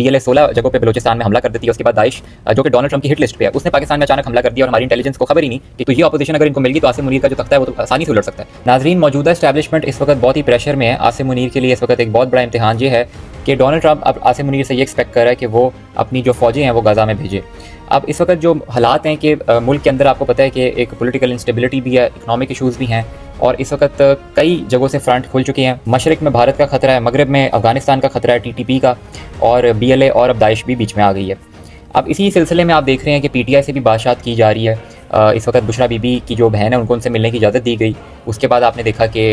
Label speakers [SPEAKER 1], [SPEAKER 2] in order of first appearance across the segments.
[SPEAKER 1] BLA 16 जगहों पे बलूचिस्तान में हमला कर देती है। उसके बाद दाइश जो कि डोनाल्ड ट्रंप की हिट लिस्ट पे है, उसने पाकिस्तान में अचानक हमला कर दिया और हमारी इंटेलिजेंस को खबर ही नहीं कि तो ये अपोजिशन अगर इनको मिल गई तो आसिम मुनीर का जो तख्ता है वो तो आसानी से उलट सकता है। नाजरीन, मौजूदा एस्टैब्लिशमेंट इस वक्त बहुत ही प्रेशर में है। आसिम मुनीर के लिए इस वक्त एक बहुत बड़ा इम्तिहान ये है कि डोनाल्ड ट्रंप अब आसिम मुनीर से ये एक्सपेक्ट कर रहा है कि वो अपनी जो फौजें हैं वो गाज़ा में भेजे। अब इस वक्त जो हालात हैं कि मुल्क के अंदर आपको पता है कि एक पॉलिटिकल इंस्टेबिलिटी भी है, इकोनॉमिक इशूज़ भी हैं और इस वक्त कई जगहों से फ्रंट खुल चुके हैं। मशरक़ में भारत का ख़तरा है, मगरब में अफ़गानिस्तान का ख़तरा है TTP का, और BLA और अब दाइश भी बीच में आ गई है। अब इसी सिलसिले में आप देख रहे हैं कि PTI से भी बातचीत की जा रही है। इस वक्त बुशरा बीबी की जो बहन है उनको उनसे मिलने की इजाज़त दी गई। उसके बाद आपने देखा कि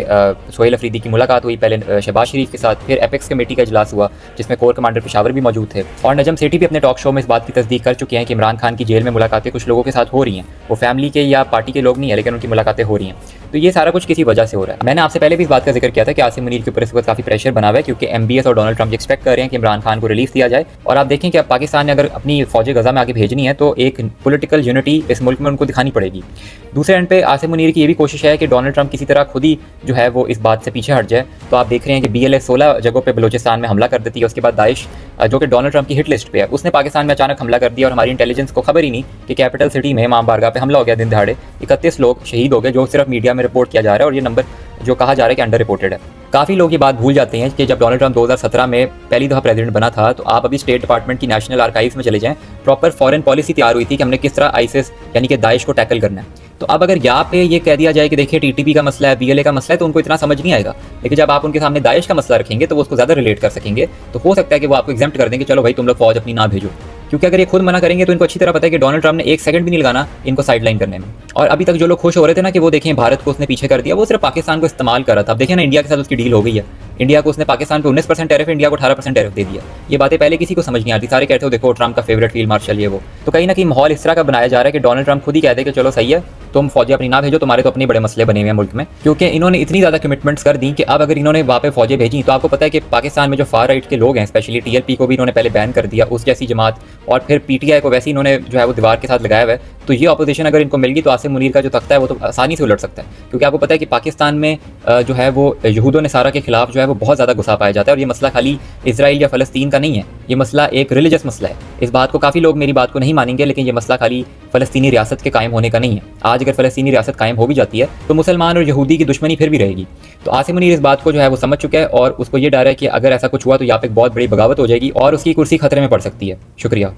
[SPEAKER 1] सोहेल अफरीदी की मुलाकात हुई, पहले शहबाज शरीफ के साथ, फिर एपेक्स कमेटी का इजलास हुआ जिसमें कोर कमांडर पेशावर भी मौजूद थे, और नजम सेठी भी अपने टॉक शो में इस बात की तस्दीक कर चुके हैं कि इमरान खान की जेल में मुलाकातें कुछ लोगों के साथ हो रही हैं। वो फैमिली के या पार्टी के लोग नहीं है, लेकिन उनकी मुलाकातें हो रही हैं। तो ये सारा कुछ किसी वजह से हो रहा है। मैंने आपसे पहले भी इस बात का जिक्र किया था कि आसिम मुनीर के ऊपर इस वक्त काफ़ी प्रेशर बना हुआ है, क्योंकि MBS और डोनाल्ड ट्रंप एक्सपेक्ट कर रहे हैं कि इमरान खान को रिलीफ दिया जाए। और आप देखें कि अब पाकिस्तान ने अगर अपनी फौजें गजा में आगे भेजनी है तो एक पॉलिटिकल यूनिटी इस मुल्क में उनको दिखानी पड़ेगी। दूसरे एंड पे आसिम मुनीर की ये भी कोशिश है कि डोनाल्ड ट्रंप किसी तरह खुद ही जो है वो इस बात से पीछे हट जाए। तो आप देख रहे हैं कि BLA 16 जगहों पे बलूचिस्तान में हमला कर देती है। उसके बाद दाइश जो कि डोनाल्ड ट्रंप की हिट लिस्ट पे है, उसने पाकिस्तान में अचानक हमला कर दिया और हमारी इंटेलिजेंस को खबर ही नहीं कि कैपिटल सिटी में इमाम बारगाह पे हमला हो गया। दिन दहाड़े 31 लोग शहीद हो गए, जो सिर्फ मीडिया में रिपोर्ट किया जा रहा है, और ये नंबर जो कहा जा रहा है कि अंडर रिपोर्टेड है। काफ़ी लोग ये बात भूल जाते हैं कि जब डोनाल्ड ट्रंप 2017 में पहली दफ़ा प्रेसिडेंट बना था तो आप अभी स्टेट डिपार्टमेंट की नेशनल आर्काइव्स में चले जाएं, प्रॉपर फॉरेन पॉलिसी तैयार हुई थी कि हमने किस तरह ISIS यानी कि दाइश को टैकल करना है। तो अब अगर यहाँ पे ये कह दिया जाए कि देखिए TTP का मसला है, BLA का मसला है, तो उनको इतना समझ नहीं आएगा। लेकिन जब आप उनके सामने दाइश का मसला रखेंगे तो वो उसको ज़्यादा रिलेट कर सकेंगे। तो हो सकता है कि वो आपको एग्जेम्प्ट कर देंगे, चलो भाई तुम लोग फौज अपनी ना भेजो, क्योंकि अगर ये खुद मना करेंगे तो इनको अच्छी तरह पता है कि डोनाल्ड ट्रंप ने 1 सेकंड भी नहीं लगाना इनको साइडलाइन करने में। और अभी तक जो लोग खुश हो रहे थे ना कि वो देखें भारत को उसने पीछे कर दिया, वो सिर्फ पाकिस्तान को इस्तेमाल कर रहा था। अब देखें ना, इंडिया के साथ उसकी डील हो गई है। इंडिया को उसने पाकिस्तान पे 19% टैरिफ, इंडिया को 18% टैरिफ दे दिया। ये बातें पहले किसी को समझ नहीं आती, सारे कहते हो देखो ट्रंप का फेवरेट फील्ड मार्शल ये वो। तो कहीं ना कहीं माहौल इस तरह का बनाया जा रहा है कि डोनाल्ड ट्रंप खुद ही कह दे कि चलो सही है, तुम फौजें अपनी ना भेजो, तुम्हारे तो अपने बड़े मसले बने हुए हैं मुल्क में। क्योंकि इन्होंने इतनी ज़्यादा कमिटमेंट्स कर दी कि अब अगर इन्होंने वहाँ पे फौजें भेजी तो आपको पता है कि पाकिस्तान में जो फार राइट के लोग हैं, स्पेशली TLP को भी इन्होंने पहले बैन कर दिया, उस जैसी जमात, और फिर PTI को वैसे इन्होंने जो है वो दीवार के साथ लगाया हुआ है। तो ये अपोजिशन अगर इनको मिल गई तो आसिम मुनीर का जो तख्ता है वो तो आसानी से उलट सकता है। क्योंकि आपको पता है कि पाकिस्तान में जो है वो यहूदों नसारा के खिलाफ जो है वो बहुत ज़्यादा गुस्सा पाया जाता है, और ये मसला खाली इसराइल या फ़लस्तीन का नहीं है, ये मसला एक रिलीजियस मसला है। इस बात को काफ़ी लोग मेरी बात को नहीं मानेंगे, लेकिन ये मसला खाली फ़लस्तीनी रियासत के कायम होने का नहीं है। आज अगर फ़लस्तीनी रियासत कायम हो भी जाती है तो मुसलमान और यहूदी की दुश्मनी फिर भी रहेगी। तो आसिम मुनीर इस बात को जो है वो समझ चुका है, और उसको ये डर है कि अगर ऐसा कुछ हुआ तो यहाँ पे एक बहुत बड़ी बगावत हो जाएगी और उसकी कुर्सी खतरे में पड़ सकती है। शुक्रिया।